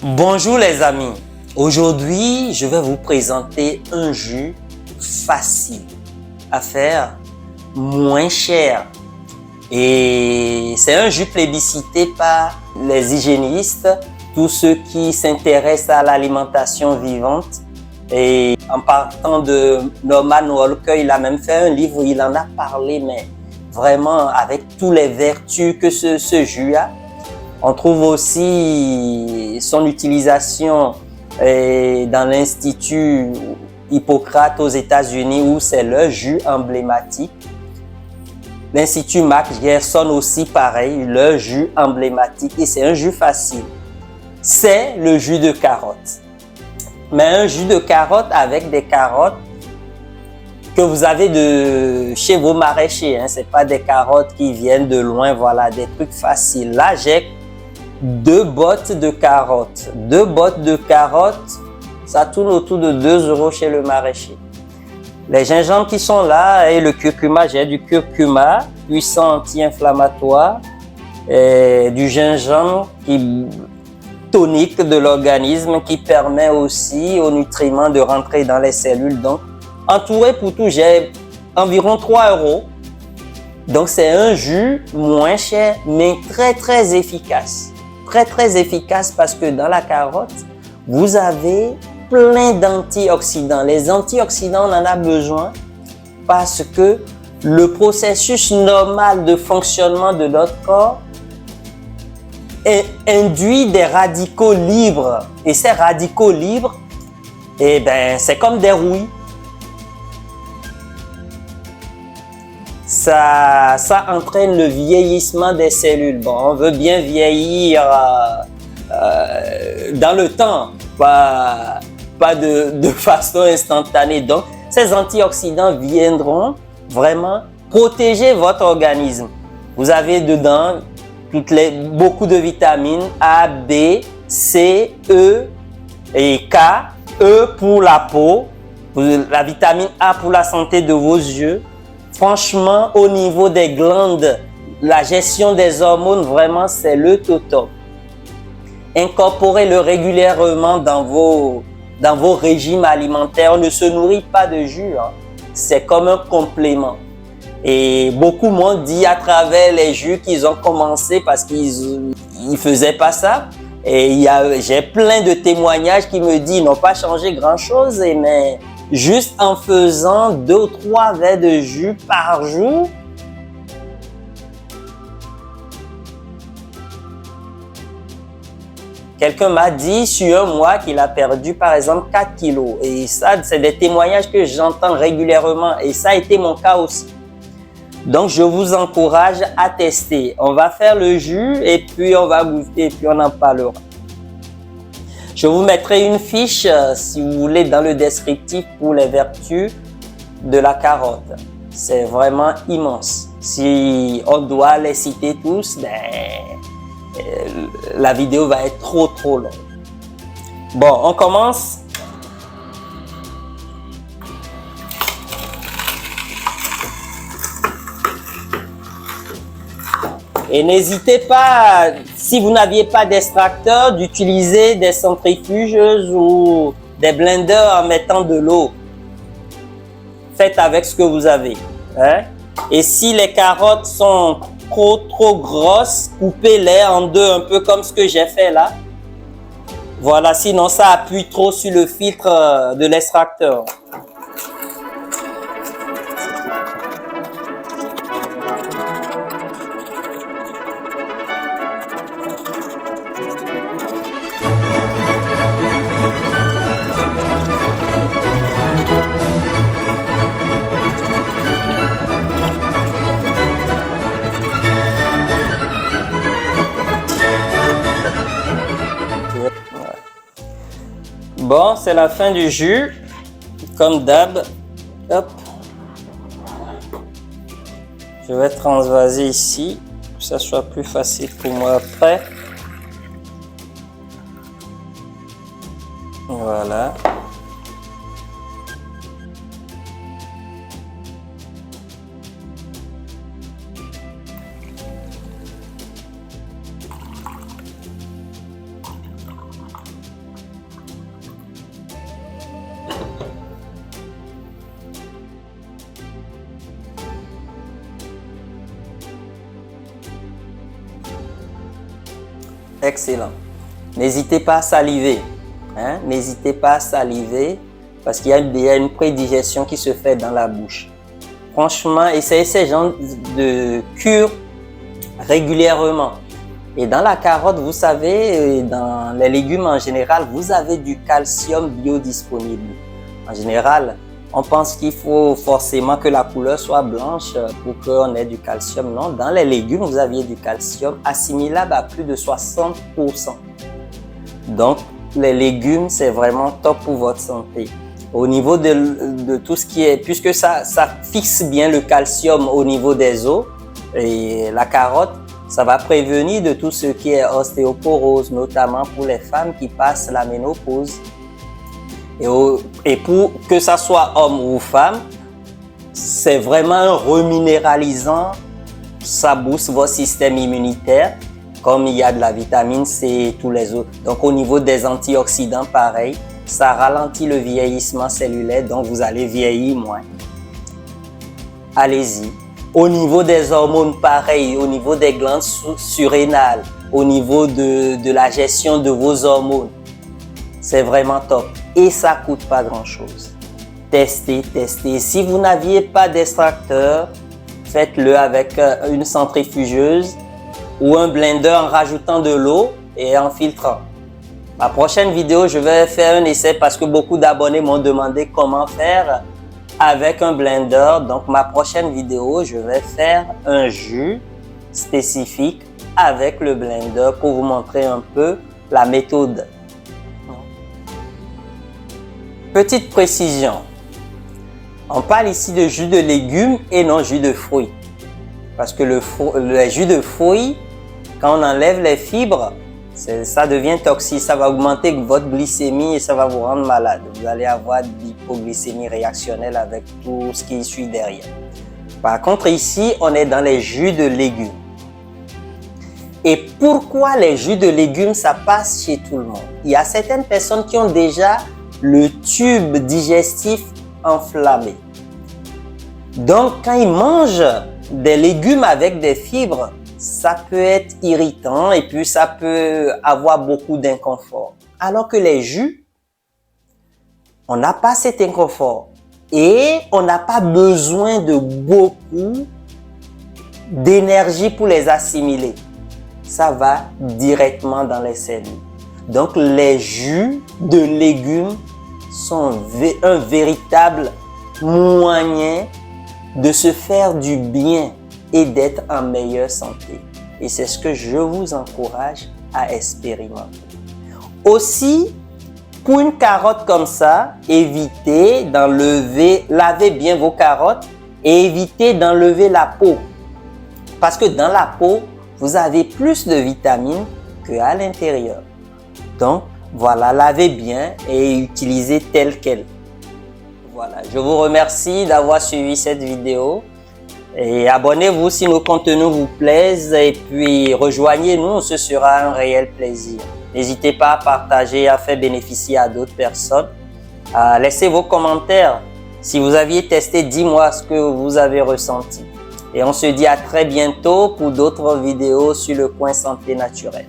Bonjour les amis, aujourd'hui je vais vous présenter un jus facile à faire, moins cher, et c'est un jus plébiscité par les hygiénistes, tous ceux qui s'intéressent à l'alimentation vivante. Et en partant de Norman Walker, il a même fait un livre où il en a parlé, mais vraiment avec toutes les vertus que ce jus a. On trouve aussi son utilisation dans l'Institut Hippocrate aux États-Unis où c'est le jus emblématique. L'Institut Max Gerson aussi pareil, le jus emblématique, et c'est un jus facile. C'est le jus de carotte. Mais un jus de carotte avec des carottes que vous avez chez vos maraîchers. Ce n'est pas des carottes qui viennent de loin, voilà, des trucs faciles. Là, j'ai 2 bottes de carottes. 2 bottes de carottes, ça tourne autour de 2 € chez le maraîcher. Les gingembres qui sont là et le curcuma, j'ai du curcuma puissant anti-inflammatoire, du gingembre qui tonique de l'organisme qui permet aussi aux nutriments de rentrer dans les cellules. Donc, entouré pour tout, j'ai environ 3 €. Donc, c'est un jus moins cher, mais très efficace. Très efficace parce que dans la carotte, vous avez plein d'antioxydants. Les antioxydants, on en a besoin parce que le processus normal de fonctionnement de notre corps induit des radicaux libres. Et ces radicaux libres, c'est comme des rouilles. Ça entraîne le vieillissement des cellules. Bon, on veut bien vieillir dans le temps, pas de façon instantanée. Donc, ces antioxydants viendront vraiment protéger votre organisme. Vous avez dedans beaucoup de vitamines A, B, C, E et K. E pour la peau, la vitamine A pour la santé de vos yeux. Franchement, au niveau des glandes, la gestion des hormones, vraiment, c'est le top. Incorporez-le régulièrement dans vos régimes alimentaires. On ne se nourrit pas de jus, hein. C'est comme un complément. Et beaucoup m'ont dit à travers les jus qu'ils ont commencé parce qu'ils ne faisaient pas ça. Et j'ai plein de témoignages qui me disent qu'ils n'ont pas changé grand-chose, mais juste en faisant 2 ou 3 verres de jus par jour, quelqu'un m'a dit sur un mois qu'il a perdu par exemple 4 kilos. Et ça, c'est des témoignages que j'entends régulièrement et ça a été mon cas aussi. Donc, je vous encourage à tester. On va faire le jus et puis on va goûter et puis on en parlera. Je vous mettrai une fiche, si vous voulez, dans le descriptif pour les vertus de la carotte. C'est vraiment immense. Si on doit les citer tous, la vidéo va être trop longue. Bon, on commence. Et n'hésitez pas, si vous n'aviez pas d'extracteur, d'utiliser des centrifuges ou des blenders en mettant de l'eau. Faites avec ce que vous avez. Hein? Et si les carottes sont trop grosses, coupez-les en 2, un peu comme ce que j'ai fait là. Voilà, sinon ça appuie trop sur le filtre de l'extracteur. Bon, c'est la fin du jus. Comme d'hab, hop. Je vais transvaser ici, pour que ça soit plus facile pour moi après. Voilà. Excellent. N'hésitez pas à saliver. Hein? N'hésitez pas à saliver parce qu'il y a une prédigestion qui se fait dans la bouche. Franchement, essayez ces genres de cure régulièrement. Et dans la carotte, vous savez, dans les légumes en général, vous avez du calcium biodisponible. En général, on pense qu'il faut forcément que la couleur soit blanche pour qu'on ait du calcium. Non, dans les légumes, vous aviez du calcium assimilable à plus de 60%. Donc, les légumes, c'est vraiment top pour votre santé. Au niveau de tout ce qui est, puisque ça fixe bien le calcium au niveau des os, et la carotte, ça va prévenir de tout ce qui est ostéoporose, notamment pour les femmes qui passent la ménopause. Et pour que ça soit homme ou femme, c'est vraiment un reminéralisant. Ça booste votre système immunitaire, comme il y a de la vitamine C et tous les autres. Donc au niveau des antioxydants, pareil, ça ralentit le vieillissement cellulaire, donc vous allez vieillir moins. Allez-y. Au niveau des hormones, pareil, au niveau des glandes surrénales, au niveau de la gestion de vos hormones, c'est vraiment top. Et ça ne coûte pas grand-chose. Testez, testez. Si vous n'aviez pas d'extracteur, faites-le avec une centrifugeuse ou un blender en rajoutant de l'eau et en filtrant. Ma prochaine vidéo, je vais faire un essai parce que beaucoup d'abonnés m'ont demandé comment faire avec un blender. Donc, ma prochaine vidéo, je vais faire un jus spécifique avec le blender pour vous montrer un peu la méthode. Petite précision, on parle ici de jus de légumes et non jus de fruits. Parce que le jus de fruits, quand on enlève les fibres, ça devient toxique, ça va augmenter votre glycémie et ça va vous rendre malade. Vous allez avoir de l'hypoglycémie réactionnelle avec tout ce qui suit derrière. Par contre, ici, on est dans les jus de légumes. Et pourquoi les jus de légumes, ça passe chez tout le monde? Il y a certaines personnes qui ont déjà le tube digestif enflammé. Donc, quand ils mangent des légumes avec des fibres, ça peut être irritant et puis ça peut avoir beaucoup d'inconfort. Alors que les jus, on n'a pas cet inconfort et on n'a pas besoin de beaucoup d'énergie pour les assimiler. Ça va directement dans les cellules. Donc, les jus de légumes sont un véritable moyen de se faire du bien et d'être en meilleure santé. Et c'est ce que je vous encourage à expérimenter. Aussi, pour une carotte comme ça, évitez d'enlever, lavez bien vos carottes et évitez d'enlever la peau. Parce que dans la peau, vous avez plus de vitamines qu'à l'intérieur. Donc, voilà, lavez bien et utilisez telle qu'elle. Voilà, je vous remercie d'avoir suivi cette vidéo. Et abonnez-vous si nos contenus vous plaisent et puis rejoignez-nous, ce sera un réel plaisir. N'hésitez pas à partager et à faire bénéficier à d'autres personnes. Laissez vos commentaires. Si vous aviez testé, dis-moi ce que vous avez ressenti. Et on se dit à très bientôt pour d'autres vidéos sur le coin santé naturelle.